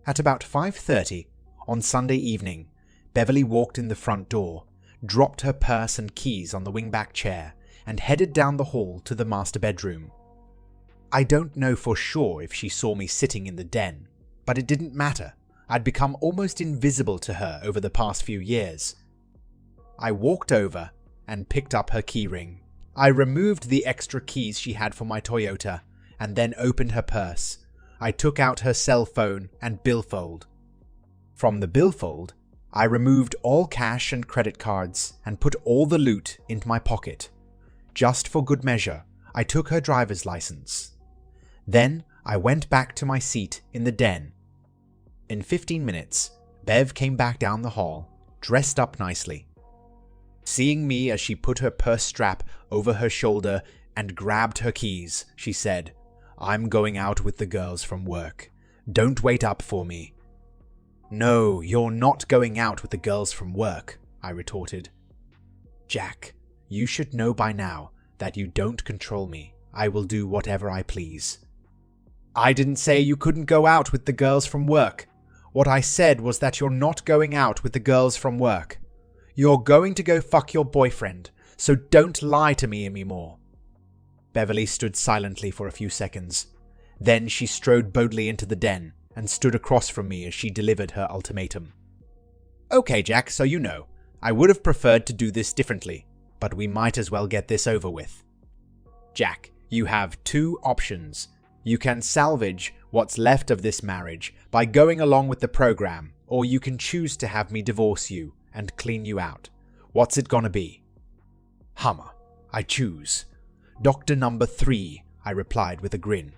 At about 5:30 on Sunday evening, Beverly walked in the front door, dropped her purse and keys on the wingback chair, and headed down the hall to the master bedroom. I don't know for sure if she saw me sitting in the den, but it didn't matter. I'd become almost invisible to her over the past few years. I walked over and picked up her keyring. I removed the extra keys she had for my Toyota and then opened her purse. I took out her cell phone and billfold. From the billfold, I removed all cash and credit cards and put all the loot into my pocket. Just for good measure, I took her driver's license. Then I went back to my seat in the den. In 15 minutes, Bev came back down the hall, dressed up nicely. Seeing me as she put her purse strap over her shoulder and grabbed her keys, she said, "I'm going out with the girls from work. Don't wait up for me." "No, you're not going out with the girls from work," I retorted. "Jack, you should know by now that you don't control me. I will do whatever I please." "I didn't say you couldn't go out with the girls from work. What I said was that you're not going out with the girls from work. You're going to go fuck your boyfriend, so don't lie to me anymore." Beverly stood silently for a few seconds. Then she strode boldly into the den and stood across from me as she delivered her ultimatum. "Okay, Jack, so you know, I would have preferred to do this differently, but we might as well get this over with. Jack, you have two options. You can salvage what's left of this marriage by going along with the program, or you can choose to have me divorce you and clean you out. What's it gonna be?" "Hummer, I choose. Doctor number 3, I replied with a grin.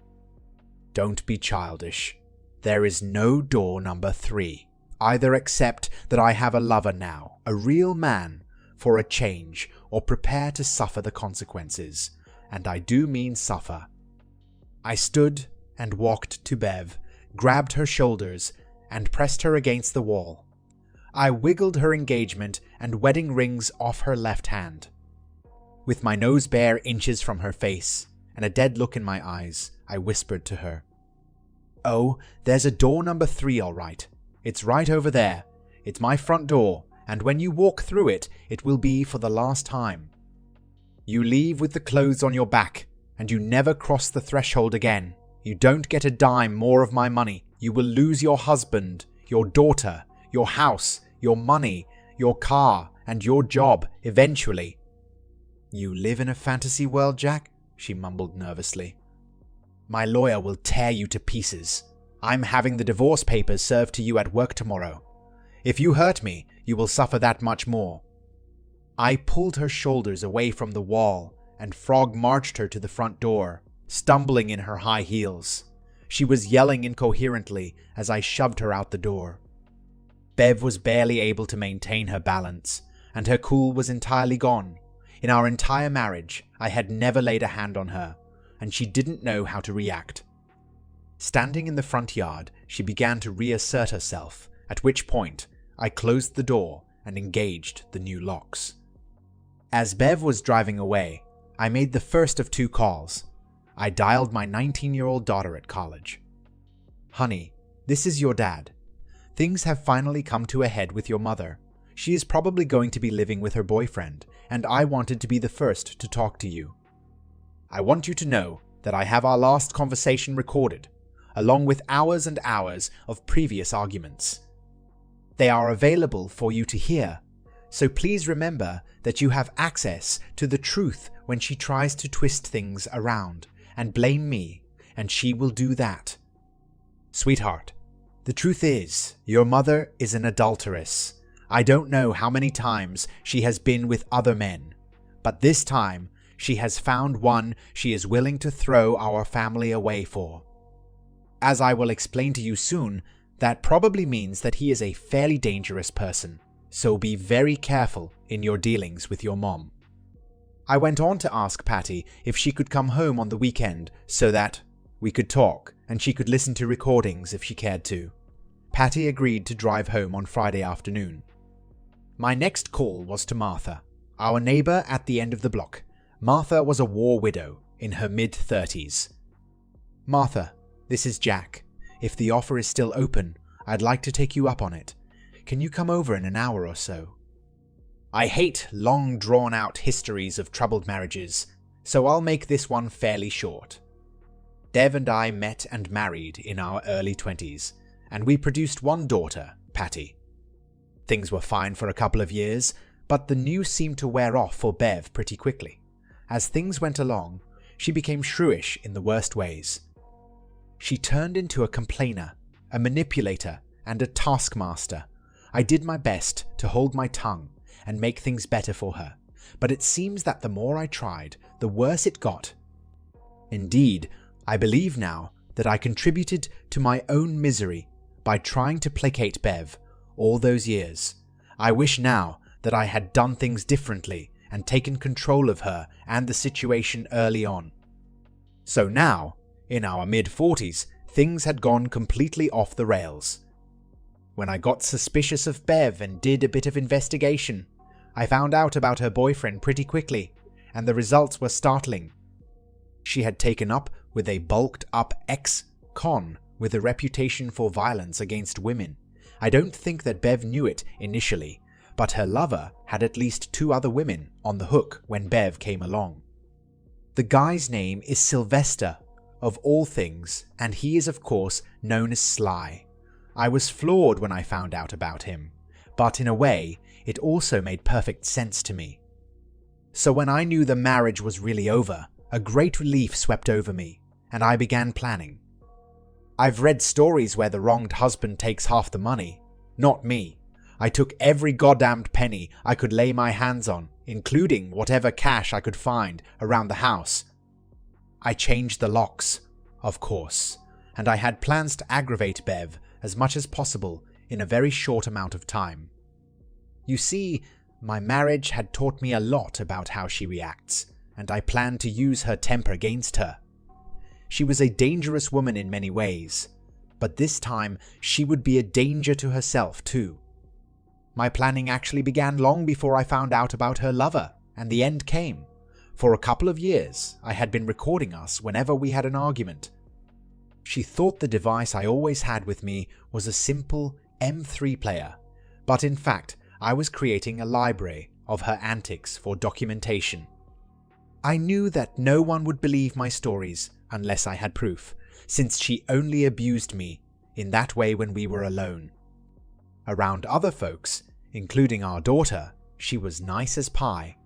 "Don't be childish. There is no door number 3. Either accept that I have a lover now, a real man, for a change, or prepare to suffer the consequences. And I do mean suffer." I stood and walked to Bev, grabbed her shoulders, and pressed her against the wall. I wiggled her engagement and wedding rings off her left hand. With my nose bare inches from her face and a dead look in my eyes, I whispered to her, "Oh, there's a door number 3 all right. It's right over there. It's my front door, and when you walk through it, it will be for the last time. You leave with the clothes on your back, and you never cross the threshold again. You don't get a dime more of my money. You will lose your husband, your daughter, your house, your money, your car, and your job eventually." "You live in a fantasy world, Jack?" she mumbled nervously. "My lawyer will tear you to pieces. I'm having the divorce papers served to you at work tomorrow. If you hurt me, you will suffer that much more." I pulled her shoulders away from the wall and frog marched her to the front door, stumbling in her high heels. She was yelling incoherently as I shoved her out the door. Bev was barely able to maintain her balance, and her cool was entirely gone. In our entire marriage, I had never laid a hand on her, and she didn't know how to react. Standing in the front yard, she began to reassert herself, at which point I closed the door and engaged the new locks. As Bev was driving away, I made the first of 2 calls. I dialed my 19-year-old daughter at college. "Honey, this is your dad. Things have finally come to a head with your mother. She is probably going to be living with her boyfriend, and I wanted to be the first to talk to you. I want you to know that I have our last conversation recorded, along with hours and hours of previous arguments. They are available for you to hear, so please remember that you have access to the truth when she tries to twist things around and blame me, and she will do that. Sweetheart, the truth is, your mother is an adulteress. I don't know how many times she has been with other men, but this time she has found one she is willing to throw our family away for. As I will explain to you soon, that probably means that he is a fairly dangerous person, so be very careful in your dealings with your mom." I went on to ask Patty if she could come home on the weekend so that we could talk and she could listen to recordings if she cared to. Patty agreed to drive home on Friday afternoon. My next call was to Martha, our neighbor at the end of the block. Martha was a war widow in her mid-30s. "Martha, this is Jack. If the offer is still open, I'd like to take you up on it. Can you come over in an hour or so?" I hate long drawn-out histories of troubled marriages, so I'll make this one fairly short. Dev and I met and married in our early 20s, and we produced one daughter, Patty. Things were fine for a couple of years, but the news seemed to wear off for Bev pretty quickly. As things went along, she became shrewish in the worst ways. She turned into a complainer, a manipulator, and a taskmaster. I did my best to hold my tongue and make things better for her, but it seems that the more I tried, the worse it got. Indeed, I believe now that I contributed to my own misery by trying to placate Bev all those years. I wish now that I had done things differently and taken control of her and the situation early on. So now, in our mid-40s, things had gone completely off the rails. When I got suspicious of Bev and did a bit of investigation, I found out about her boyfriend pretty quickly, and the results were startling. She had taken up with a bulked-up ex-con with a reputation for violence against women. I don't think that Bev knew it initially, but her lover had at least 2 other women on the hook when Bev came along. The guy's name is Sylvester, of all things, and he is of course known as Sly. I was floored when I found out about him, but in a way, it also made perfect sense to me. So when I knew the marriage was really over, a great relief swept over me, and I began planning. I've read stories where the wronged husband takes half the money. Not me. I took every goddamned penny I could lay my hands on, including whatever cash I could find around the house. I changed the locks, of course, and I had plans to aggravate Bev as much as possible in a very short amount of time. You see, my marriage had taught me a lot about how she reacts, and I planned to use her temper against her. She was a dangerous woman in many ways, but this time she would be a danger to herself too. My planning actually began long before I found out about her lover, and the end came. For a couple of years, I had been recording us whenever we had an argument. She thought the device I always had with me was a simple M3 player, but in fact, I was creating a library of her antics for documentation. I knew that no one would believe my stories unless I had proof, since she only abused me in that way when we were alone. Around other folks, including our daughter, she was nice as pie.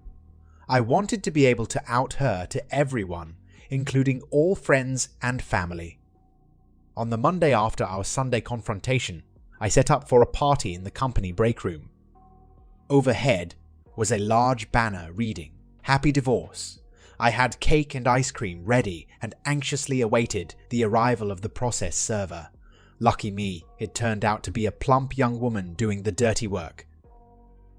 I wanted to be able to out her to everyone, including all friends and family. On the Monday after our Sunday confrontation, I set up for a party in the company break room. Overhead was a large banner reading, "Happy Divorce." I had cake and ice cream ready and anxiously awaited the arrival of the process server. Lucky me, it turned out to be a plump young woman doing the dirty work.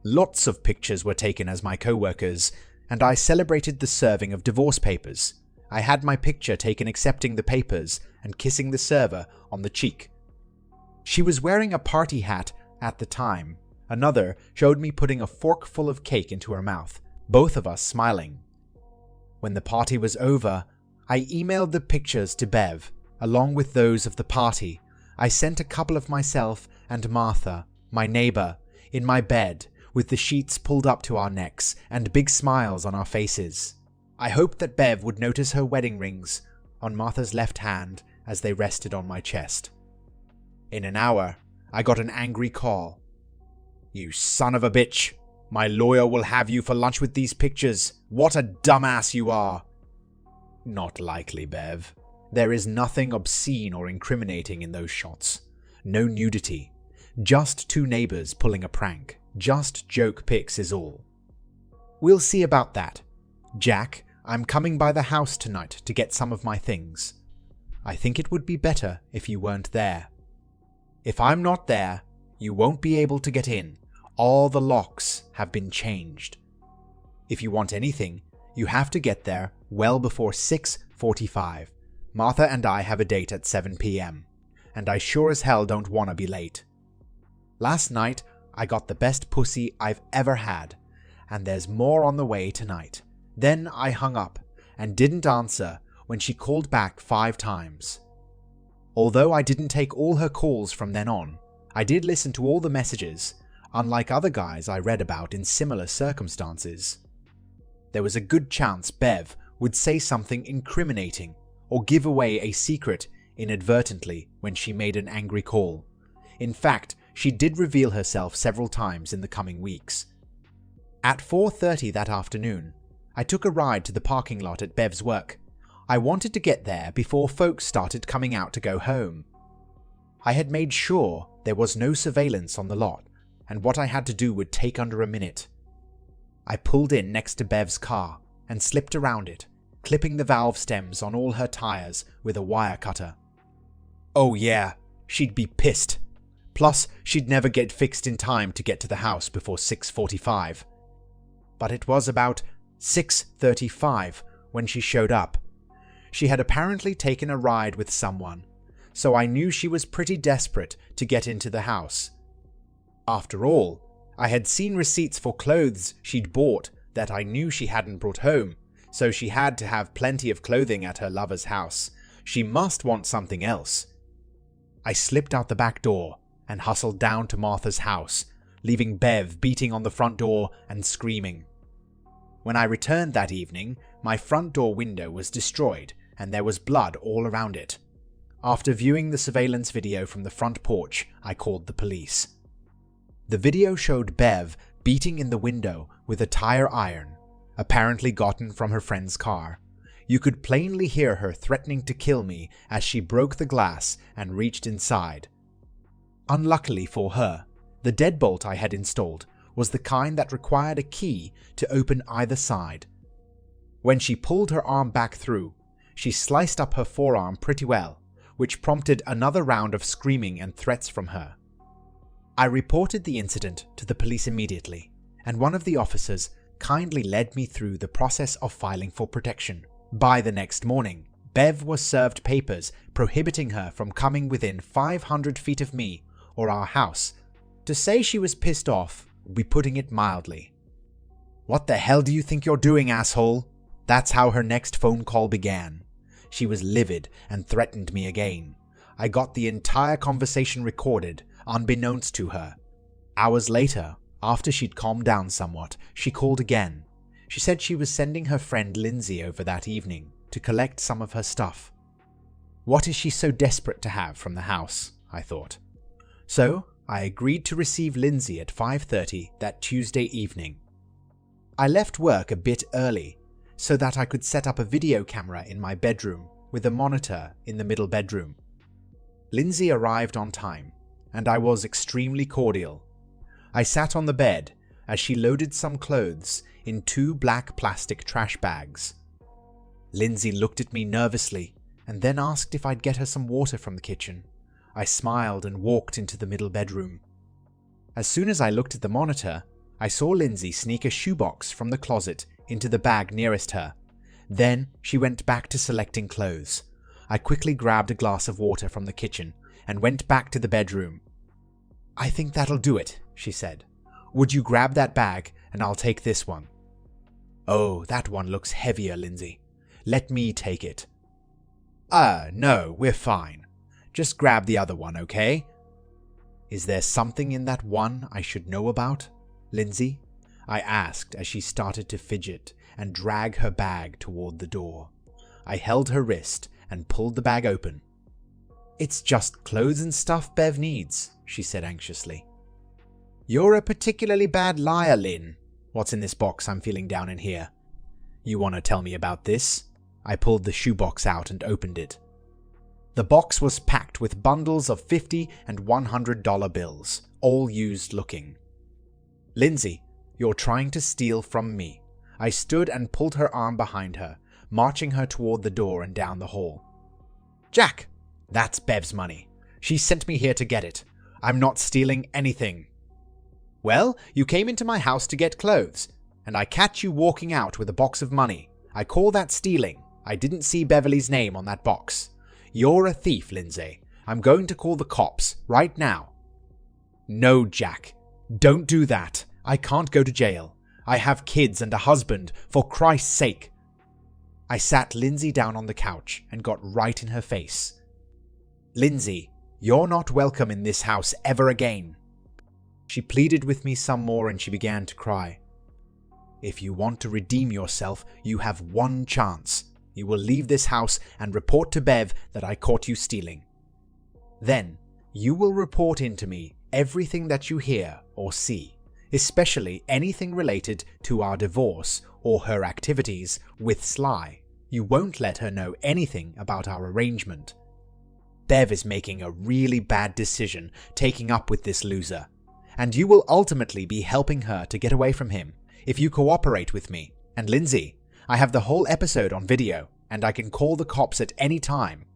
Lots of pictures were taken as my co-workers, and I celebrated the serving of divorce papers. I had my picture taken accepting the papers and kissing the server on the cheek. She was wearing a party hat at the time. Another showed me putting a fork full of cake into her mouth, both of us smiling. When the party was over, I emailed the pictures to Bev, along with those of the party. I sent a couple of myself and Martha, my neighbor, in my bed, with the sheets pulled up to our necks and big smiles on our faces. I hoped that Bev would notice her wedding rings on Martha's left hand as they rested on my chest. In an hour, I got an angry call. "You son of a bitch! My lawyer will have you for lunch with these pictures. What a dumbass you are!" Not likely, Bev. There is nothing obscene or incriminating in those shots. No nudity. Just 2 neighbors pulling a prank. Just joke pics is all. We'll see about that. Jack, I'm coming by the house tonight to get some of my things. I think it would be better if you weren't there. If I'm not there, you won't be able to get in. All the locks have been changed. If you want anything, you have to get there well before 6:45. Martha and I have a date at 7 p.m, and I sure as hell don't want to be late. Last night, I got the best pussy I've ever had, and there's more on the way tonight. Then I hung up and didn't answer when she called back 5 times. Although I didn't take all her calls from then on, I did listen to all the messages, unlike other guys I read about in similar circumstances. There was a good chance Bev would say something incriminating or give away a secret inadvertently when she made an angry call. In fact, she did reveal herself several times in the coming weeks. At 4:30 that afternoon, I took a ride to the parking lot at Bev's work. I wanted to get there before folks started coming out to go home. I had made sure there was no surveillance on the lot, and what I had to do would take under a minute. I pulled in next to Bev's car and slipped around it, clipping the valve stems on all her tires with a wire cutter. Oh yeah, she'd be pissed. Plus, she'd never get fixed in time to get to the house before 6:45. But it was about 6:35 when she showed up. She had apparently taken a ride with someone, so I knew she was pretty desperate to get into the house. After all, I had seen receipts for clothes she'd bought that I knew she hadn't brought home, so she had to have plenty of clothing at her lover's house. She must want something else. I slipped out the back door and hustled down to Martha's house, leaving Bev beating on the front door and screaming. When I returned that evening, my front door window was destroyed and there was blood all around it. After viewing the surveillance video from the front porch, I called the police. The video showed Bev beating in the window with a tire iron, apparently gotten from her friend's car. You could plainly hear her threatening to kill me as she broke the glass and reached inside. Unluckily for her, the deadbolt I had installed was the kind that required a key to open either side. When she pulled her arm back through, she sliced up her forearm pretty well, which prompted another round of screaming and threats from her. I reported the incident to the police immediately, and one of the officers kindly led me through the process of filing for protection. By the next morning, Bev was served papers prohibiting her from coming within 500 feet of me or our house. To say she was pissed off would be putting it mildly. "What the hell do you think you're doing, asshole?" That's how her next phone call began. She was livid and threatened me again. I got the entire conversation recorded, unbeknownst to her. Hours later, after she'd calmed down somewhat, she called again. She said she was sending her friend Lindsay over that evening to collect some of her stuff. What is she so desperate to have from the house, I thought. So, I agreed to receive Lindsay at 5:30 that Tuesday evening. I left work a bit early so that I could set up a video camera in my bedroom with a monitor in the middle bedroom. Lindsay arrived on time, and I was extremely cordial. I sat on the bed as she loaded some clothes in 2 black plastic trash bags. Lindsay looked at me nervously and then asked if I'd get her some water from the kitchen. I smiled and walked into the middle bedroom. As soon as I looked at the monitor, I saw Lindsay sneak a shoebox from the closet into the bag nearest her. Then she went back to selecting clothes. I quickly grabbed a glass of water from the kitchen and went back to the bedroom. "I think that'll do it," she said. "Would you grab that bag and I'll take this one?" "Oh, that one looks heavier, Lindsay. Let me take it." No, we're fine. Just grab the other one, okay?" "Is there something in that one I should know about, Lindsay?" I asked as she started to fidget and drag her bag toward the door. I held her wrist and pulled the bag open. "It's just clothes and stuff Bev needs," she said anxiously. "You're a particularly bad liar, Lynn. What's in this box I'm feeling down in here? You want to tell me about this?" I pulled the shoebox out and opened it. The box was packed with bundles of $50 and $100 bills, all used looking. "Lindsay, you're trying to steal from me." I stood and pulled her arm behind her, marching her toward the door and down the hall. "Jack, that's Bev's money. She sent me here to get it. I'm not stealing anything." "Well, you came into my house to get clothes, and I catch you walking out with a box of money. I call that stealing. I didn't see Beverly's name on that box. You're a thief, Lindsay. I'm going to call the cops right now." "No, Jack. Don't do that. I can't go to jail. I have kids and a husband, for Christ's sake." I sat Lindsay down on the couch and got right in her face. "Lindsay, You're not welcome in this house ever again." She pleaded with me some more and she began to cry. "If you want to redeem yourself, you have one chance. You will leave this house and report to Bev that I caught you stealing. Then, you will report in to me everything that you hear or see, especially anything related to our divorce or her activities with Sly. You won't let her know anything about our arrangement. Bev is making a really bad decision taking up with this loser, and you will ultimately be helping her to get away from him if you cooperate with me. And Lindsay, I have the whole episode on video, and I can call the cops at any time."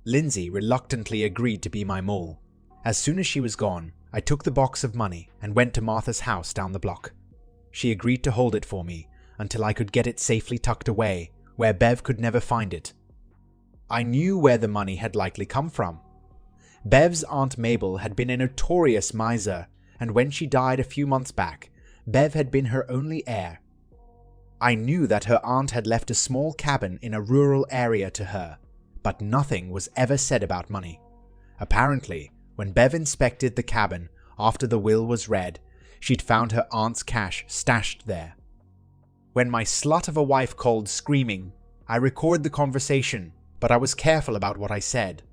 Lindsay reluctantly agreed to be my mole. As soon as she was gone, I took the box of money and went to Martha's house down the block. She agreed to hold it for me until I could get it safely tucked away where Bev could never find it. I knew where the money had likely come from. Bev's Aunt Mabel had been a notorious miser, and when she died a few months back, Bev had been her only heir. I knew that her aunt had left a small cabin in a rural area to her, but nothing was ever said about money. Apparently, when Bev inspected the cabin after the will was read, she'd found her aunt's cash stashed there. When my slut of a wife called screaming, I recorded the conversation, but I was careful about what I said.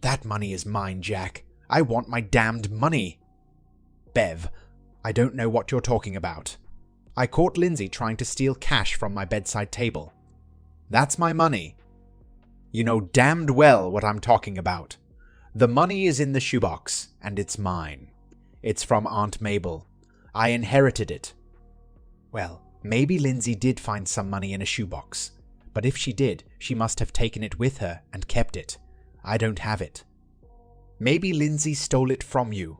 "That money is mine, Jack. I want my damned money." "Bev, I don't know what you're talking about. I caught Lindsay trying to steal cash from my bedside table. That's my money. You know damned well what I'm talking about. The money is in the shoebox, and it's mine. It's from Aunt Mabel. I inherited it." Well, maybe Lindsay did find some money in a shoebox, but if she did, she must have taken it with her and kept it. I don't have it. Maybe Lindsay stole it from you,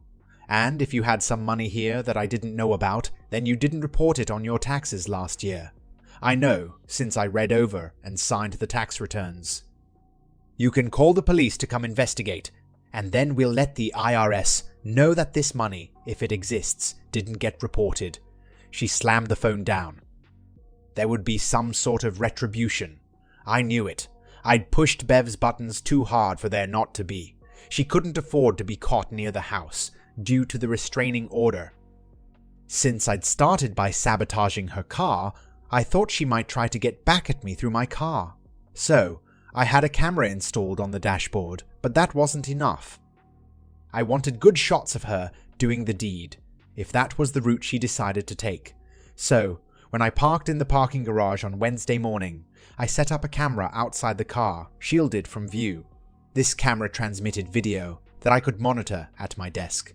and if you had some money here that I didn't know about, then you didn't report it on your taxes last year. I know, since I read over and signed the tax returns. You can call the police to come investigate, and then we'll let the IRS know that this money, if it exists, didn't get reported. She slammed the phone down. There would be some sort of retribution. I knew it. I'd pushed Bev's buttons too hard for there not to be. She couldn't afford to be caught near the house, due to the restraining order. Since I'd started by sabotaging her car, I thought she might try to get back at me through my car. So, I had a camera installed on the dashboard, but that wasn't enough. I wanted good shots of her doing the deed, if that was the route she decided to take. So, when I parked in the parking garage on Wednesday morning, I set up a camera outside the car, shielded from view. This camera transmitted video that I could monitor at my desk.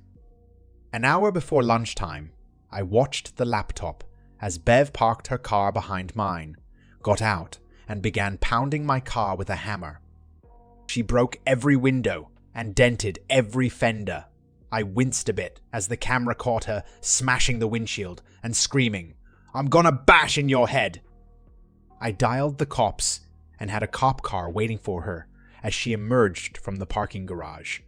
An hour before lunchtime, I watched the laptop as Bev parked her car behind mine, got out, and began pounding my car with a hammer. She broke every window and dented every fender. I winced a bit as the camera caught her smashing the windshield and screaming, "I'm gonna bash in your head!" I dialed the cops and had a cop car waiting for her as she emerged from the parking garage.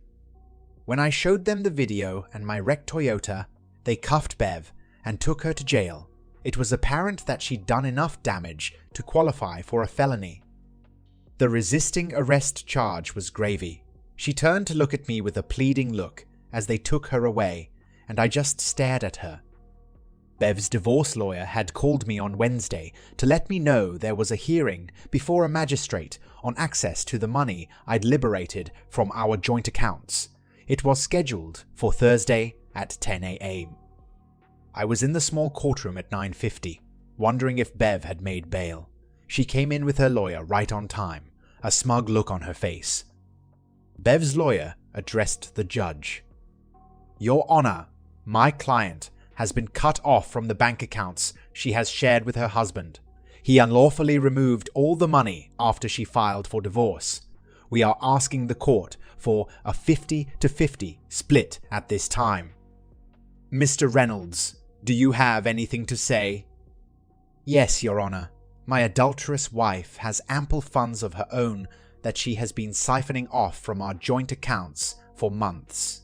When I showed them the video and my wrecked Toyota, they cuffed Bev and took her to jail. It was apparent that she'd done enough damage to qualify for a felony. The resisting arrest charge was gravy. She turned to look at me with a pleading look as they took her away, and I just stared at her. Bev's divorce lawyer had called me on Wednesday to let me know there was a hearing before a magistrate on access to the money I'd liberated from our joint accounts. It was scheduled for Thursday at 10 a.m. I was in the small courtroom at 9:50, wondering if Bev had made bail. She came in with her lawyer right on time, a smug look on her face. Bev's lawyer addressed the judge. "Your Honor, my client has been cut off from the bank accounts she has shared with her husband. He unlawfully removed all the money after she filed for divorce. We are asking the court for a 50-50 split at this time. Mr. Reynolds, do you have anything to say?" "Yes, Your Honor. My adulterous wife has ample funds of her own that she has been siphoning off from our joint accounts for months.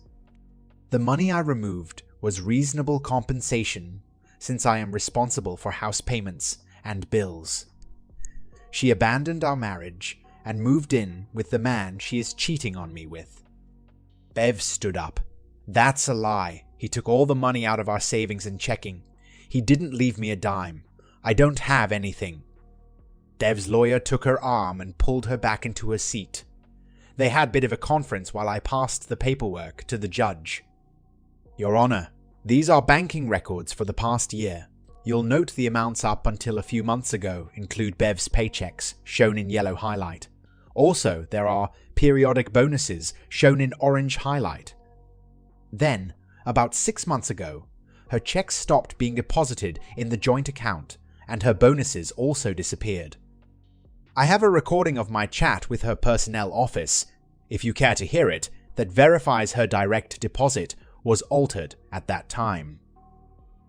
The money I removed was reasonable compensation since I am responsible for house payments and bills. She abandoned our marriage and moved in with the man she is cheating on me with. Bev stood up. That's a lie. He took all the money out of our savings and checking. He didn't leave me a dime. I don't have anything. Dev's lawyer took her arm and pulled her back into her seat. They had a bit of a conference while I passed the paperwork to the judge. Your Honor, these are banking records for the past year. You'll note the amounts up until a few months ago include Bev's paychecks, shown in yellow highlight. Also, there are periodic bonuses, shown in orange highlight. Then, about 6 months ago, her checks stopped being deposited in the joint account, and her bonuses also disappeared. I have a recording of my chat with her personnel office, if you care to hear it, that verifies her direct deposit was altered at that time.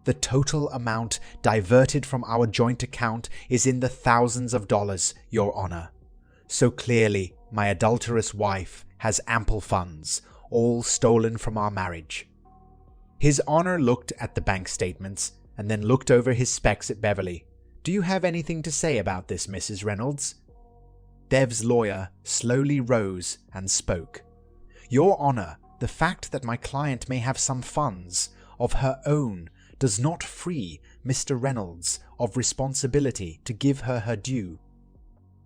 The total amount diverted from our joint account is in the thousands of dollars, Your Honor. So clearly, my adulterous wife has ample funds, all stolen from our marriage. His Honor looked at the bank statements and then looked over his specs at Beverly. Do you have anything to say about this, Mrs. Reynolds? Dev's lawyer slowly rose and spoke. Your Honor, the fact that my client may have some funds of her own does not free Mr. Reynolds of responsibility to give her her due.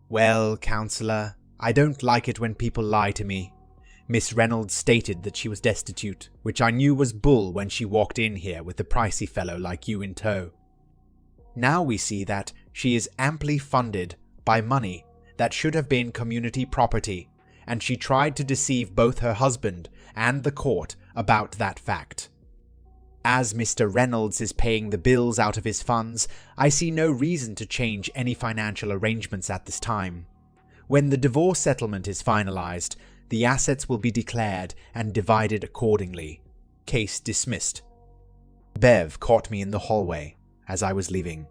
Well, Counselor, I don't like it when people lie to me. Miss Reynolds stated that she was destitute, which I knew was bull when she walked in here with a pricey fellow like you in tow. Now we see that she is amply funded by money that should have been community property, and she tried to deceive both her husband and the court about that fact. As Mr. Reynolds is paying the bills out of his funds, I see no reason to change any financial arrangements at this time. When the divorce settlement is finalized, the assets will be declared and divided accordingly. Case dismissed. Bev caught me in the hallway as I was leaving.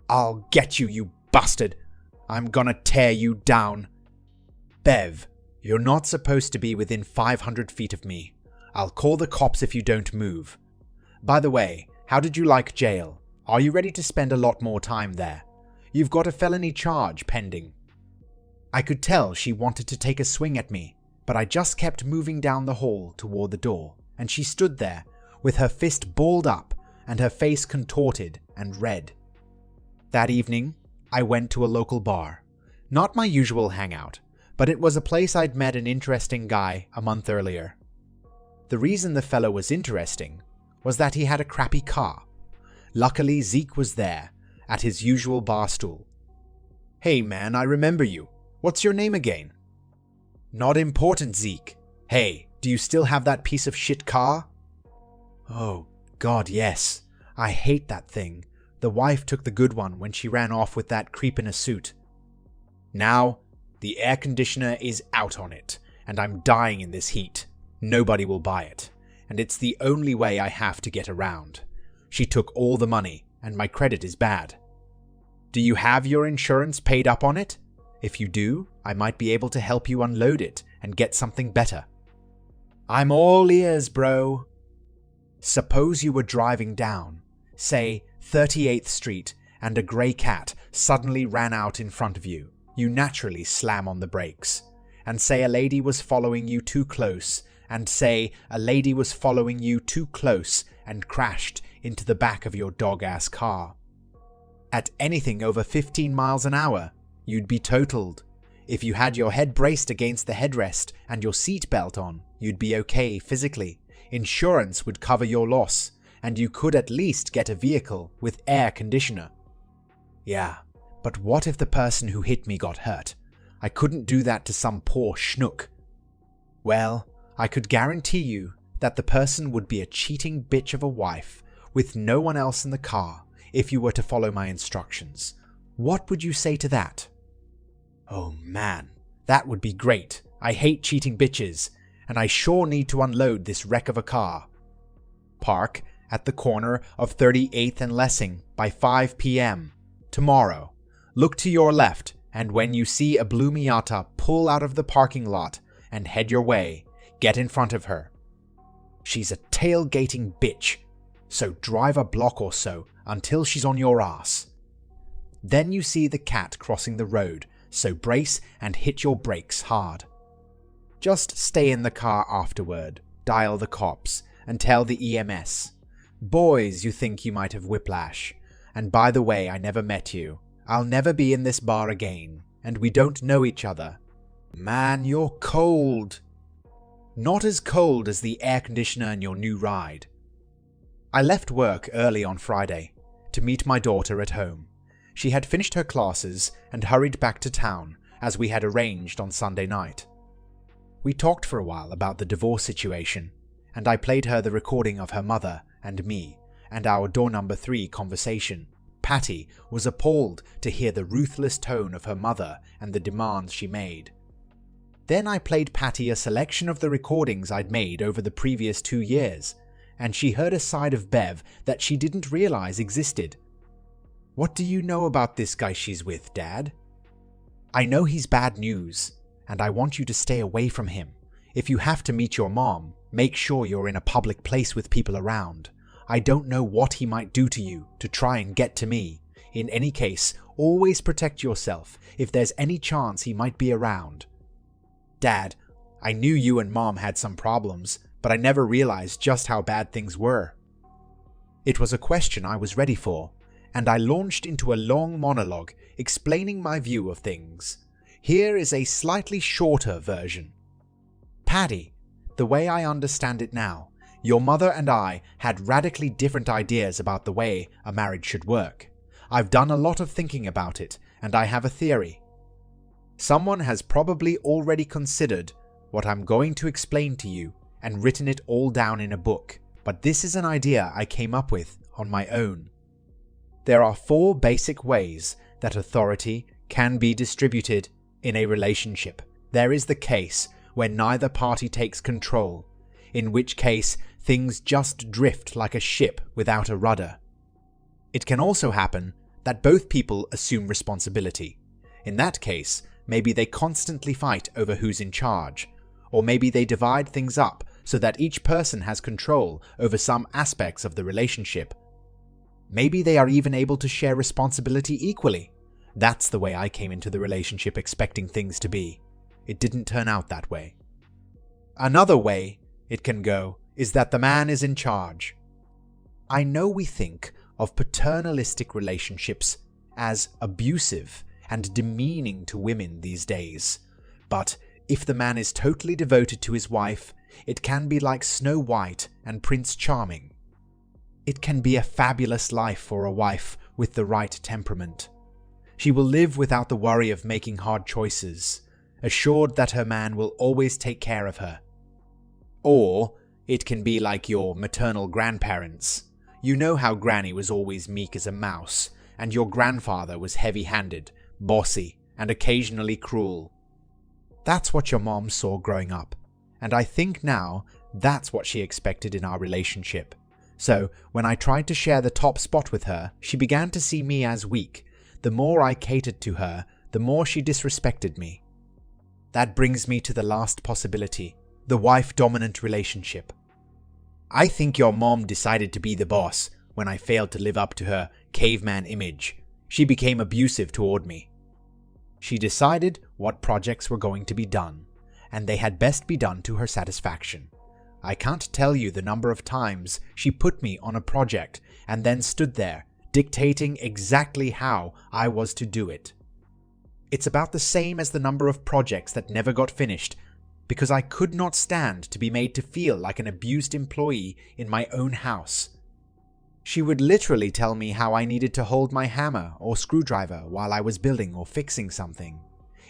I'll get you, you bastard! I'm gonna tear you down. Bev, you're not supposed to be within 500 feet of me. I'll call the cops if you don't move. By the way, how did you like jail? Are you ready to spend a lot more time there? You've got a felony charge pending. I could tell she wanted to take a swing at me, but I just kept moving down the hall toward the door, and she stood there with her fist balled up and her face contorted and red. That evening, I went to a local bar. Not my usual hangout, but it was a place I'd met an interesting guy a month earlier. The reason the fellow was interesting was that he had a crappy car. Luckily, Zeke was there, at his usual bar stool. Hey man, I remember you. What's your name again? Not important, Zeke. Hey, do you still have that piece of shit car? Oh, God, yes. I hate that thing. The wife took the good one when she ran off with that creep in a suit. Now, the air conditioner is out on it, and I'm dying in this heat. Nobody will buy it, and it's the only way I have to get around. She took all the money, and my credit is bad. Do you have your insurance paid up on it? If you do, I might be able to help you unload it and get something better. I'm all ears, bro. Suppose you were driving down, say, 38th Street, and a grey cat suddenly ran out in front of you. You naturally slam on the brakes. And say a lady was following you too close, and crashed into the back of your dog-ass car. At anything over 15 miles an hour, you'd be totaled. If you had your head braced against the headrest and your seatbelt on, you'd be okay physically. Insurance would cover your loss, and you could at least get a vehicle with air conditioner. Yeah, but what if the person who hit me got hurt? I couldn't do that to some poor schnook. Well, I could guarantee you that the person would be a cheating bitch of a wife with no one else in the car if you were to follow my instructions. What would you say to that? Oh man, that would be great. I hate cheating bitches, and I sure need to unload this wreck of a car. Park at the corner of 38th and Lessing by 5 p.m. tomorrow. Look to your left, and when you see a blue Miata pull out of the parking lot and head your way, get in front of her. She's a tailgating bitch, so drive a block or so until she's on your ass. Then you see the cat crossing the road, so brace and hit your brakes hard. Just stay in the car afterward, dial the cops, and tell the EMS. Boys, you think you might have whiplash. And by the way, I never met you. I'll never be in this bar again, and we don't know each other. Man, you're cold. Not as cold as the air conditioner in your new ride. I left work early on Friday to meet my daughter at home. She had finished her classes and hurried back to town as we had arranged on Sunday night. We talked for a while about the divorce situation, and I played her the recording of her mother and me and our door number 3 conversation. Patty was appalled to hear the ruthless tone of her mother and the demands she made. Then I played Patty a selection of the recordings I'd made over the previous 2 years, and she heard a side of Bev that she didn't realize existed. What do you know about this guy she's with, Dad? I know he's bad news, and I want you to stay away from him. If you have to meet your mom, make sure you're in a public place with people around. I don't know what he might do to you to try and get to me. In any case, always protect yourself if there's any chance he might be around. Dad, I knew you and Mom had some problems, but I never realized just how bad things were. It was a question I was ready for, and I launched into a long monologue explaining my view of things. Here is a slightly shorter version. Paddy, the way I understand it now, your mother and I had radically different ideas about the way a marriage should work. I've done a lot of thinking about it, and I have a theory. Someone has probably already considered what I'm going to explain to you and written it all down in a book, but this is an idea I came up with on my own. There are 4 basic ways that authority can be distributed in a relationship. There is the case when neither party takes control, in which case things just drift like a ship without a rudder. It can also happen that both people assume responsibility. In that case, maybe they constantly fight over who's in charge, or maybe they divide things up so that each person has control over some aspects of the relationship. Maybe they are even able to share responsibility equally. That's the way I came into the relationship expecting things to be. It didn't turn out that way. Another way it can go is that the man is in charge. I know we think of paternalistic relationships as abusive and demeaning to women these days, but if the man is totally devoted to his wife, it can be like Snow White and Prince Charming. It can be a fabulous life for a wife with the right temperament. She will live without the worry of making hard choices, assured that her man will always take care of her. Or it can be like your maternal grandparents. You know how Granny was always meek as a mouse, and your grandfather was heavy-handed, bossy, and occasionally cruel. That's what your mom saw growing up, and I think now that's what she expected in our relationship. So when I tried to share the top spot with her, she began to see me as weak. The more I catered to her, the more she disrespected me. That brings me to the last possibility, the wife-dominant relationship. I think your mom decided to be the boss when I failed to live up to her caveman image. She became abusive toward me. She decided what projects were going to be done, and they had best be done to her satisfaction. I can't tell you the number of times she put me on a project and then stood there, dictating exactly how I was to do it. It's about the same as the number of projects that never got finished, because I could not stand to be made to feel like an abused employee in my own house. She would literally tell me how I needed to hold my hammer or screwdriver while I was building or fixing something.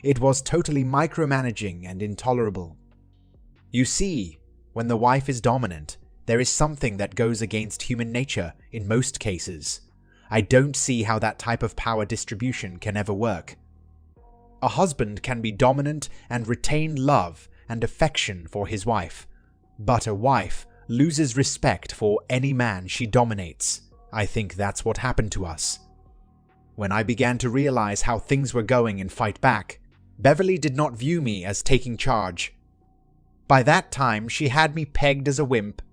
It was totally micromanaging and intolerable. You see, when the wife is dominant, there is something that goes against human nature in most cases. I don't see how that type of power distribution can ever work. A husband can be dominant and retain love and affection for his wife, but a wife loses respect for any man she dominates. I think that's what happened to us. When I began to realize how things were going and fight back, Beverly did not view me as taking charge. By that time, she had me pegged as a wimp,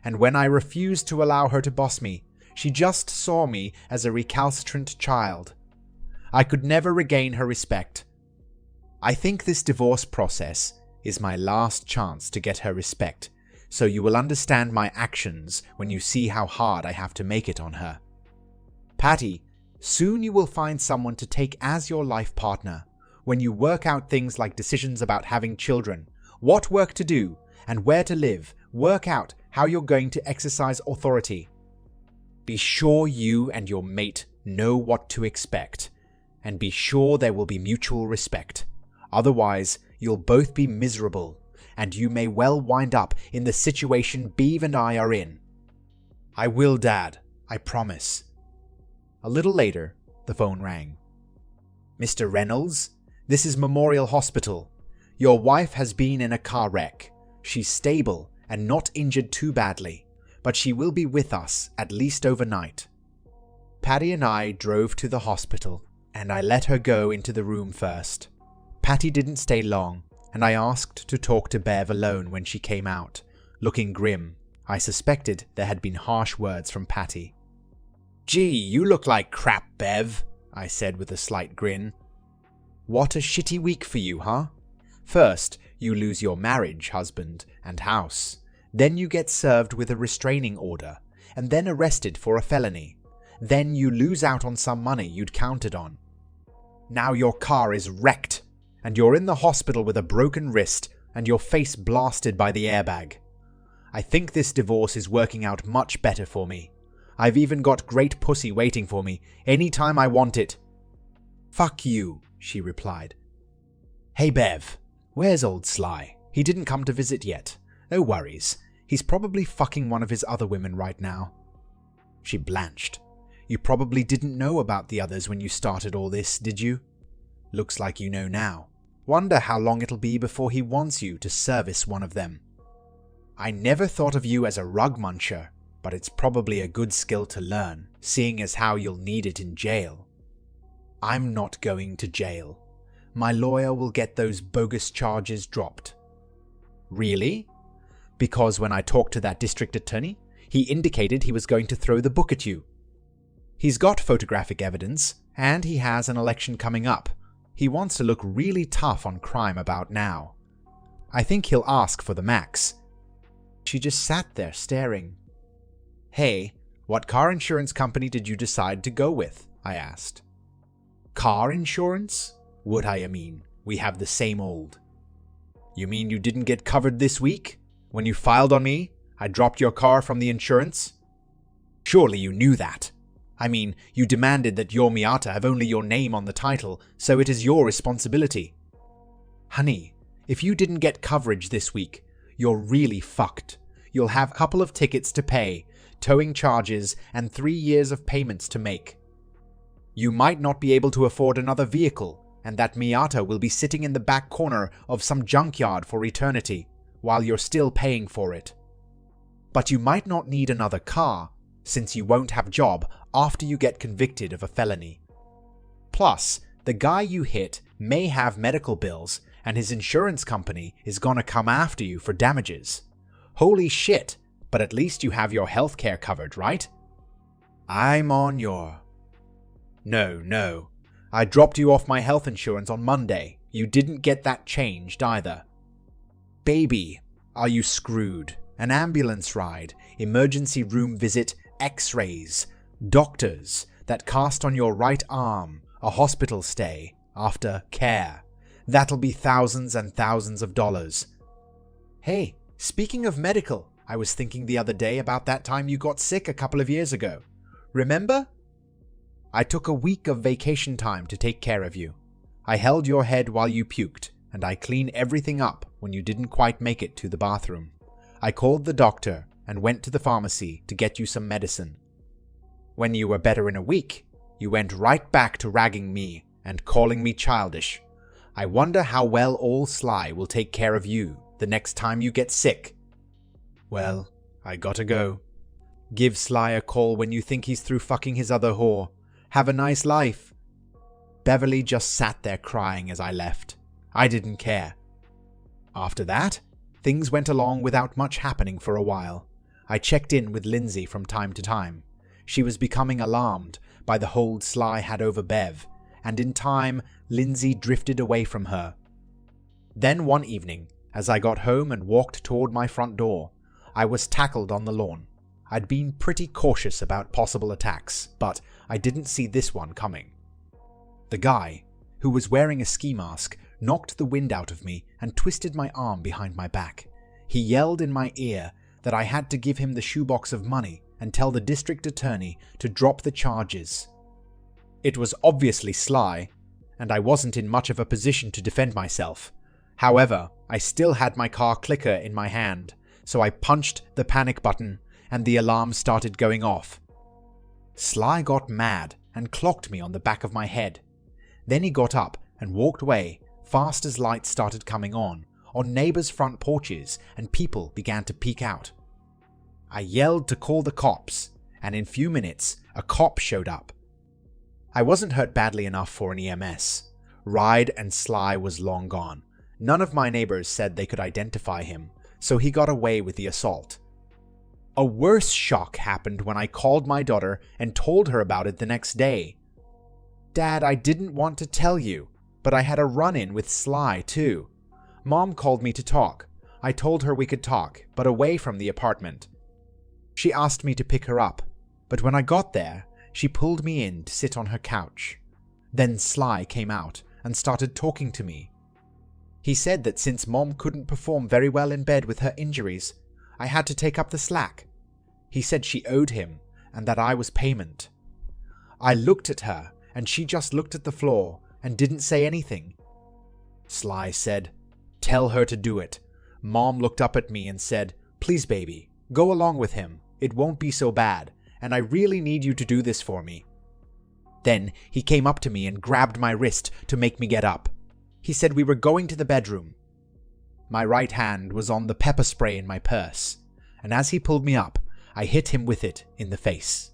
and when I refused to allow her to boss me, she just saw me as a recalcitrant child. I could never regain her respect. I think this divorce process is my last chance to get her respect, so you will understand my actions when you see how hard I have to make it on her. Patty, soon you will find someone to take as your life partner. When you work out things like decisions about having children, what work to do, and where to live, work out how you're going to exercise authority. Be sure you and your mate know what to expect, and be sure there will be mutual respect. Otherwise, you'll both be miserable, and you may well wind up in the situation Bev and I are in. I will, Dad. I promise. A little later, the phone rang. Mr. Reynolds, this is Memorial Hospital. Your wife has been in a car wreck. She's stable and not injured too badly, but she will be with us at least overnight. Patty and I drove to the hospital, and I let her go into the room first. Patty didn't stay long, and I asked to talk to Bev alone when she came out, looking grim. I suspected there had been harsh words from Patty. "Gee, you look like crap, Bev," I said with a slight grin. "What a shitty week for you, huh? First, you lose your marriage, husband, and house. Then you get served with a restraining order, and then arrested for a felony. Then you lose out on some money you'd counted on. Now your car is wrecked, and you're in the hospital with a broken wrist and your face blasted by the airbag. I think this divorce is working out much better for me. I've even got great pussy waiting for me any time I want it." "Fuck you," she replied. "Hey Bev, where's old Sly? He didn't come to visit yet. No worries. He's probably fucking one of his other women right now." She blanched. "You probably didn't know about the others when you started all this, did you? Looks like you know now. Wonder how long it'll be before he wants you to service one of them. I never thought of you as a rug muncher, but it's probably a good skill to learn, seeing as how you'll need it in jail." "I'm not going to jail. My lawyer will get those bogus charges dropped." "Really?" "Because when I talked to that district attorney, he indicated he was going to throw the book at you. He's got photographic evidence, and he has an election coming up. He wants to look really tough on crime about now. I think he'll ask for the max." She just sat there staring. "Hey, what car insurance company did you decide to go with?" I asked. "Car insurance? Would I mean? We have the same old." "You mean you didn't get covered this week? When you filed on me, I dropped your car from the insurance? Surely you knew that. I mean, you demanded that your Miata have only your name on the title, so it is your responsibility." "Honey, if you didn't get coverage this week, you're really fucked. You'll have a couple of tickets to pay, towing charges, and 3 years of payments to make. You might not be able to afford another vehicle, and that Miata will be sitting in the back corner of some junkyard for eternity, while you're still paying for it. But you might not need another car, since you won't have a job after you get convicted of a felony. Plus, the guy you hit may have medical bills, and his insurance company is gonna come after you for damages. Holy shit, but at least you have your healthcare covered, right?" "I'm on your..." No. I dropped you off my health insurance on Monday. You didn't get that changed either." "Baby, are you screwed? An ambulance ride, emergency room visit, x-rays, doctors, that cast on your right arm, a hospital stay, after care. That'll be thousands and thousands of dollars. Hey, speaking of medical, I was thinking the other day about that time you got sick a couple of years ago. Remember? I took a week of vacation time to take care of you. I held your head while you puked, and I cleaned everything up when you didn't quite make it to the bathroom. I called the doctor and went to the pharmacy to get you some medicine. When you were better in a week, you went right back to ragging me and calling me childish. I wonder how well old Sly will take care of you the next time you get sick. Well, I gotta go. Give Sly a call when you think he's through fucking his other whore. Have a nice life." Beverly just sat there crying as I left. I didn't care. After that, things went along without much happening for a while. I checked in with Lindsay from time to time. She was becoming alarmed by the hold Sly had over Bev, and in time, Lindsay drifted away from her. Then one evening, As I got home and walked toward my front door, I was tackled on the lawn. I'd been pretty cautious about possible attacks, but I didn't see this one coming. The guy, who was wearing a ski mask, knocked the wind out of me and twisted my arm behind my back. He yelled in my ear that I had to give him the shoebox of money and tell the district attorney to drop the charges. It was obviously sly, and I wasn't in much of a position to defend myself. However, I still had my car clicker in my hand, so I punched the panic button and the alarm started going off. Sly got mad and clocked me on the back of my head. Then he got up and walked away fast as lights started coming on neighbors' front porches and people began to peek out. I yelled to call the cops, and in a few minutes, a cop showed up. I wasn't hurt badly enough for an EMS. Ride and Sly was long gone. None of my neighbors said they could identify him, so he got away with the assault. A worse shock happened when I called my daughter and told her about it the next day. "Dad, I didn't want to tell you, but I had a run-in with Sly too. Mom called me to talk. I told her we could talk, but away from the apartment. She asked me to pick her up, but when I got there, she pulled me in to sit on her couch. Then Sly came out and started talking to me. He said that since Mom couldn't perform very well in bed with her injuries, I had to take up the slack. He said she owed him and that I was payment. I looked at her and she just looked at the floor and didn't say anything. Sly said, 'Tell her to do it.' Mom looked up at me and said, 'Please baby, go along with him. It won't be so bad, and I really need you to do this for me.' Then he came up to me and grabbed my wrist to make me get up. He said we were going to the bedroom. My right hand was on the pepper spray in my purse, and as he pulled me up, I hit him with it in the face.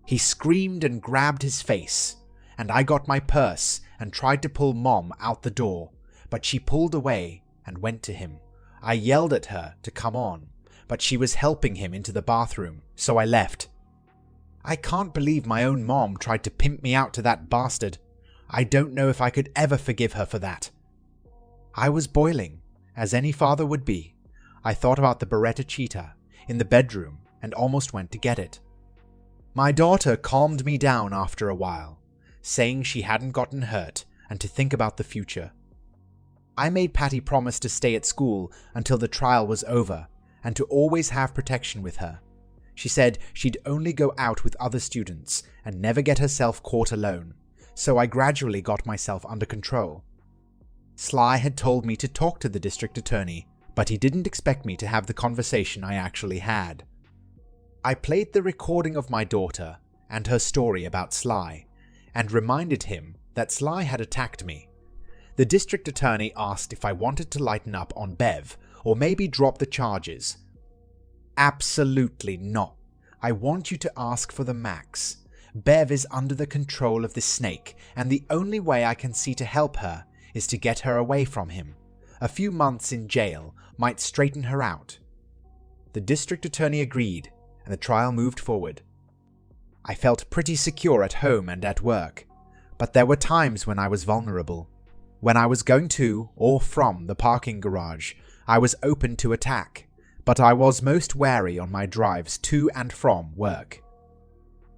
He screamed and grabbed his face, and I got my purse and tried to pull Mom out the door, but she pulled away and went to him. I yelled at her to come on, but she was helping him into the bathroom, so I left. I can't believe my own mom tried to pimp me out to that bastard. I don't know if I could ever forgive her for that. I was boiling, as any father would be. I thought about the Beretta cheetah in the bedroom and almost went to get it. My daughter calmed me down after a while, saying she hadn't gotten hurt and to think about the future. I made Patty promise to stay at school until the trial was over and to always have protection with her. She said she'd only go out with other students and never get herself caught alone, so I gradually got myself under control. Sly had told me to talk to the district attorney, but he didn't expect me to have the conversation I actually had. I played the recording of my daughter and her story about Sly, and reminded him that Sly had attacked me. The district attorney asked if I wanted to lighten up on Bev, or maybe drop the charges. Absolutely not. I want you to ask for the max. Bev is under the control of this snake, and the only way I can see to help her is to get her away from him. A few months in jail might straighten her out. The district attorney agreed, and the trial moved forward. I felt pretty secure at home and at work, but there were times when I was vulnerable. When I was going to or from the parking garage, I was open to attack, but I was most wary on my drives to and from work.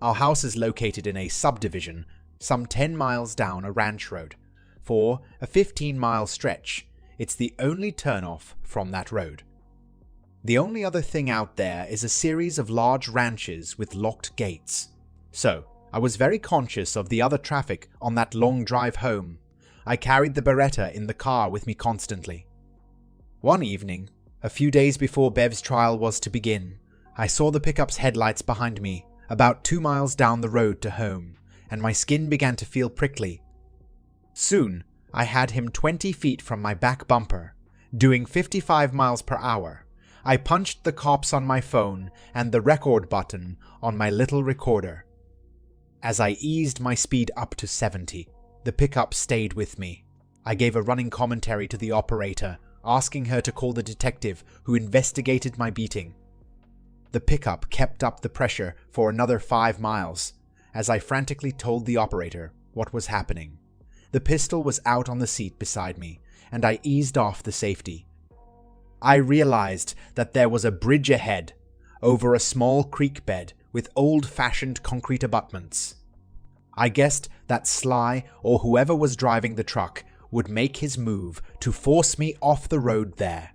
Our house is located in a subdivision some 10 miles down a ranch road. For a 15-mile stretch, it's the only turnoff from that road. The only other thing out there is a series of large ranches with locked gates. So, I was very conscious of the other traffic on that long drive home. I carried the Beretta in the car with me constantly. One evening, a few days before Bev's trial was to begin, I saw the pickup's headlights behind me, about 2 miles down the road to home, and my skin began to feel prickly. Soon, I had him 20 feet from my back bumper, doing 55 miles per hour. I punched the cops on my phone and the record button on my little recorder. As I eased my speed up to 70, the pickup stayed with me. I gave a running commentary to the operator, asking her to call the detective who investigated my beating. The pickup kept up the pressure for another 5 miles, as I frantically told the operator what was happening. The pistol was out on the seat beside me, and I eased off the safety. I realized that there was a bridge ahead, over a small creek bed with old-fashioned concrete abutments. I guessed that Sly, or whoever was driving the truck, would make his move to force me off the road there.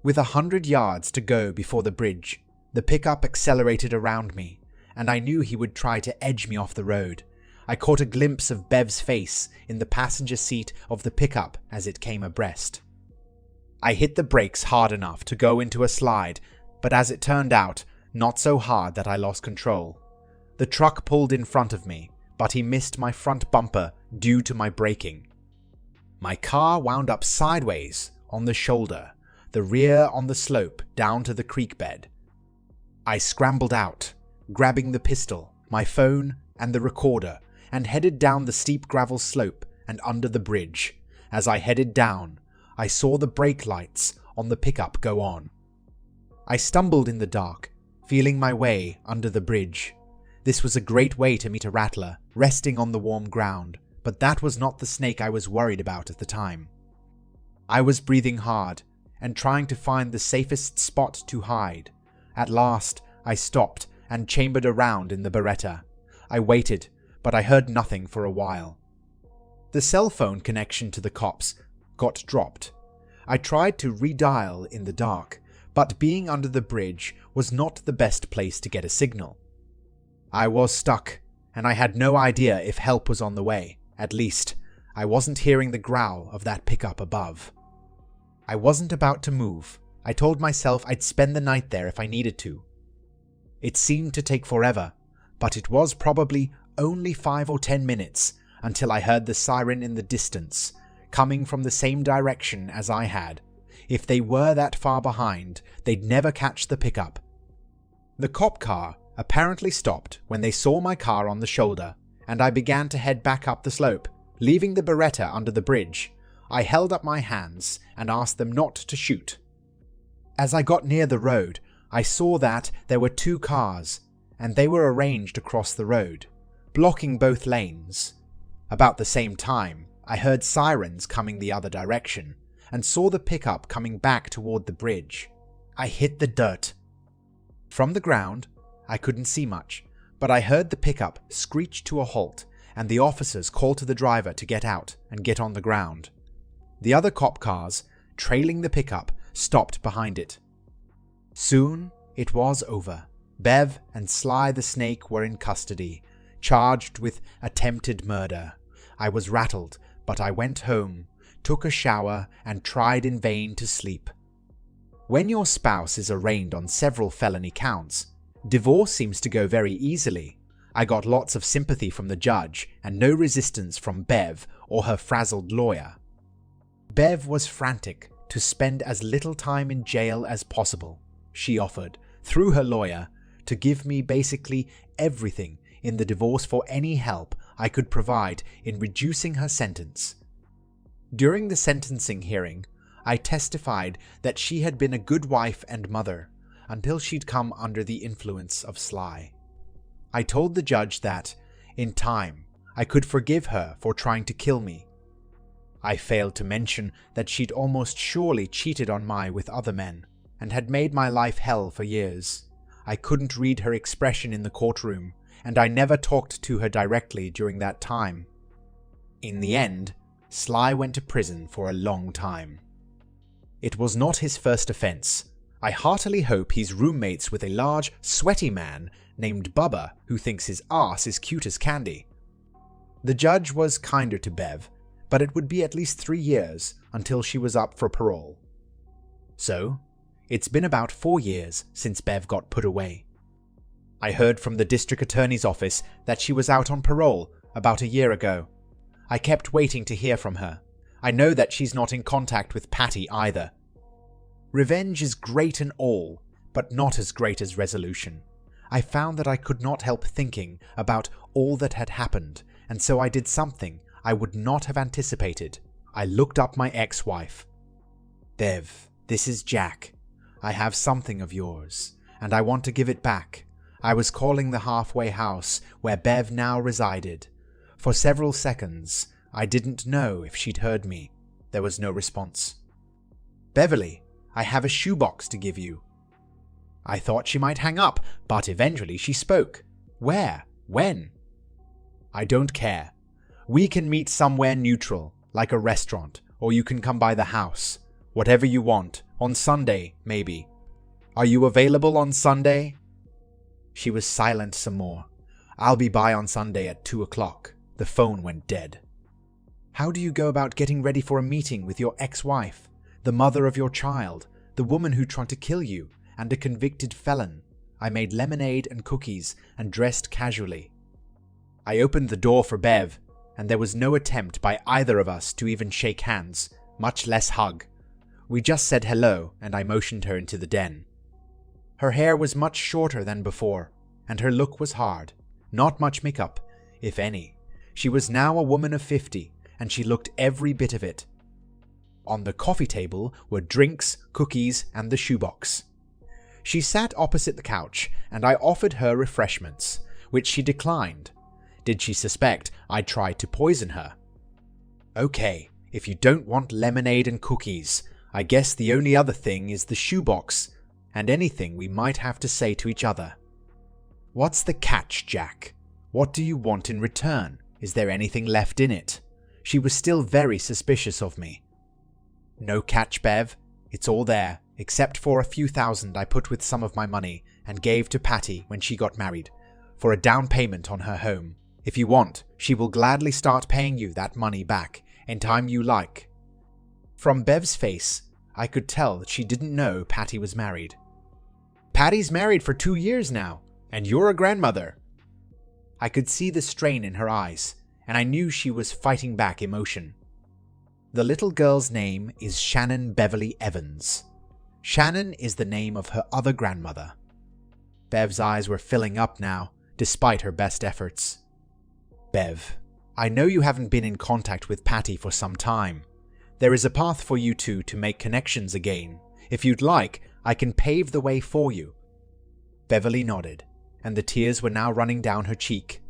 With 100 yards to go before the bridge, the pickup accelerated around me, and I knew he would try to edge me off the road. I caught a glimpse of Bev's face in the passenger seat of the pickup as it came abreast. I hit the brakes hard enough to go into a slide, but as it turned out, not so hard that I lost control. The truck pulled in front of me, but he missed my front bumper due to my braking. My car wound up sideways on the shoulder, the rear on the slope down to the creek bed. I scrambled out, grabbing the pistol, my phone, and the recorder, and headed down the steep gravel slope and under the bridge. As I headed down, I saw the brake lights on the pickup go on. I stumbled in the dark, feeling my way under the bridge. This was a great way to meet a rattler, resting on the warm ground, but that was not the snake I was worried about at the time. I was breathing hard and trying to find the safest spot to hide. At last, I stopped and chambered around in the Beretta. I waited, but I heard nothing for a while. The cell phone connection to the cops got dropped. I tried to redial in the dark, but being under the bridge was not the best place to get a signal. I was stuck, and I had no idea if help was on the way. At least, I wasn't hearing the growl of that pickup above. I wasn't about to move. I told myself I'd spend the night there if I needed to. It seemed to take forever, but it was probably only 5 or 10 minutes until I heard the siren in the distance, coming from the same direction as I had. If they were that far behind, they'd never catch the pickup. The cop car apparently stopped when they saw my car on the shoulder, and I began to head back up the slope, leaving the Beretta under the bridge. I held up my hands and asked them not to shoot. As I got near the road, I saw that there were 2 cars, and they were arranged across the road, blocking both lanes. About the same time, I heard sirens coming the other direction, and saw the pickup coming back toward the bridge. I hit the dirt. From the ground, I couldn't see much, but I heard the pickup screech to a halt, and the officers call to the driver to get out and get on the ground. The other cop cars, trailing the pickup, stopped behind it. Soon, it was over. Bev and Sly the Snake were in custody, charged with attempted murder. I was rattled, but I went home, took a shower, and tried in vain to sleep. When your spouse is arraigned on several felony counts, divorce seems to go very easily. I got lots of sympathy from the judge and no resistance from Bev or her frazzled lawyer. Bev was frantic to spend as little time in jail as possible. She offered, through her lawyer, to give me basically everything in the divorce for any help I could provide in reducing her sentence. During the sentencing hearing, I testified that she had been a good wife and mother until she'd come under the influence of Sly. I told the judge that, in time, I could forgive her for trying to kill me. I failed to mention that she'd almost surely cheated on me with other men and had made my life hell for years. I couldn't read her expression in the courtroom, and I never talked to her directly during that time. In the end, Sly went to prison for a long time. It was not his first offense. I heartily hope he's roommates with a large, sweaty man named Bubba who thinks his arse is cute as candy. The judge was kinder to Bev, but it would be at least 3 years until she was up for parole. So, it's been about 4 years since Bev got put away. I heard from the district attorney's office that she was out on parole about a year ago. I kept waiting to hear from her. I know that she's not in contact with Patty either. Revenge is great and all, but not as great as resolution. I found that I could not help thinking about all that had happened, and so I did something I would not have anticipated. I looked up my ex-wife. Bev, this is Jack. I have something of yours, and I want to give it back. I was calling the halfway house where Bev now resided. For several seconds, I didn't know if she'd heard me. There was no response. Beverly, I have a shoebox to give you." I thought she might hang up, but eventually she spoke. "Where? When?" "I don't care. We can meet somewhere neutral, like a restaurant, or you can come by the house. Whatever you want. On Sunday, maybe. Are you available on Sunday?" She was silent some more. "I'll be by on Sunday at 2 o'clock. The phone went dead. "How do you go about getting ready for a meeting with your ex-wife, the mother of your child, the woman who tried to kill you, and a convicted felon?" I made lemonade and cookies and dressed casually. I opened the door for Bev, and there was no attempt by either of us to even shake hands, much less hug. We just said hello, and I motioned her into the den. Her hair was much shorter than before, and her look was hard. Not much makeup, if any. She was now a woman of 50, and she looked every bit of it. On the coffee table were drinks, cookies, and the shoebox. She sat opposite the couch, and I offered her refreshments, which she declined. Did she suspect I'd tried to poison her? "Okay, if you don't want lemonade and cookies, I guess the only other thing is the shoebox, and anything we might have to say to each other." "What's the catch, Jack? What do you want in return? Is there anything left in it?" She was still very suspicious of me. "No catch, Bev. It's all there, except for a few thousand I put with some of my money and gave to Patty when she got married, for a down payment on her home. If you want, she will gladly start paying you that money back in time you like." From Bev's face, I could tell that she didn't know Patty was married. "Patty's married for 2 years now, and you're a grandmother." I could see the strain in her eyes, and I knew she was fighting back emotion. "The little girl's name is Shannon Beverly Evans. Shannon is the name of her other grandmother." Bev's eyes were filling up now, despite her best efforts. "Bev, I know you haven't been in contact with Patty for some time. There is a path for you two to make connections again. If you'd like, I can pave the way for you." Beverly nodded, and the tears were now running down her cheek.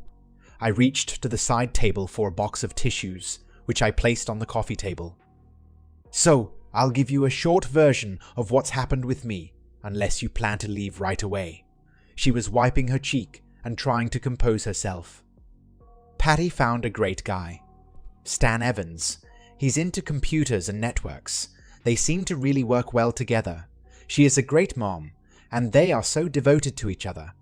I reached to the side table for a box of tissues, which I placed on the coffee table. "So, I'll give you a short version of what's happened with me, unless you plan to leave right away." She was wiping her cheek and trying to compose herself. "Patty found a great guy. Stan Evans. He's into computers and networks. They seem to really work well together. She is a great mom, and they are so devoted to each other.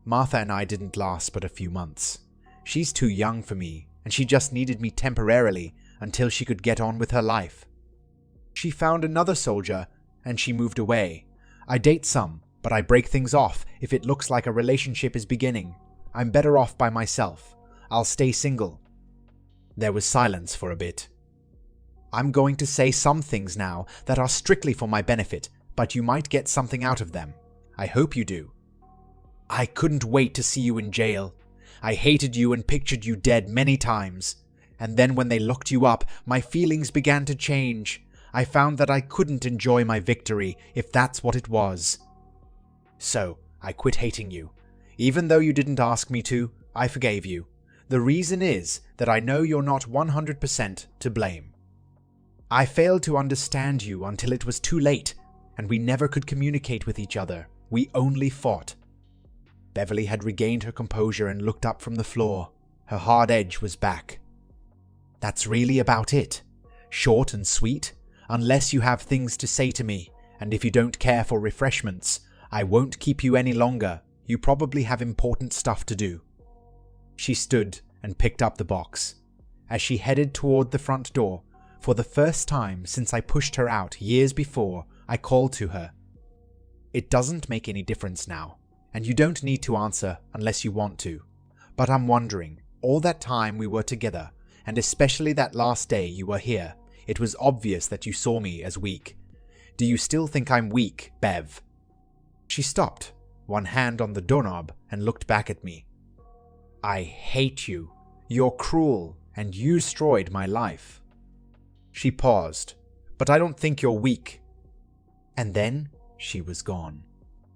Martha and I didn't last but a few months. She's too young for me, and she just needed me temporarily until she could get on with her life. She found another soldier, and she moved away. I date some, but I break things off if it looks like a relationship is beginning. I'm better off by myself. I'll stay single." There was silence for a bit. "I'm going to say some things now that are strictly for my benefit, but you might get something out of them. I hope you do. I couldn't wait to see you in jail. I hated you and pictured you dead many times. And then when they locked you up, my feelings began to change. I found that I couldn't enjoy my victory if that's what it was. So, I quit hating you. Even though you didn't ask me to, I forgave you. The reason is that I know you're not 100% to blame. I failed to understand you until it was too late, and we never could communicate with each other. We only fought." Beverly had regained her composure and looked up from the floor. Her hard edge was back. "That's really about it. Short and sweet. Unless you have things to say to me, and if you don't care for refreshments, I won't keep you any longer. You probably have important stuff to do." She stood and picked up the box. As she headed toward the front door, for the first time since I pushed her out years before, I called to her. "It doesn't make any difference now, and you don't need to answer unless you want to. But I'm wondering, all that time we were together, and especially that last day you were here, it was obvious that you saw me as weak. Do you still think I'm weak, Bev?" She stopped, one hand on the doorknob, and looked back at me. "I hate you. You're cruel, and you destroyed my life." She paused. "But I don't think you're weak." And then she was gone.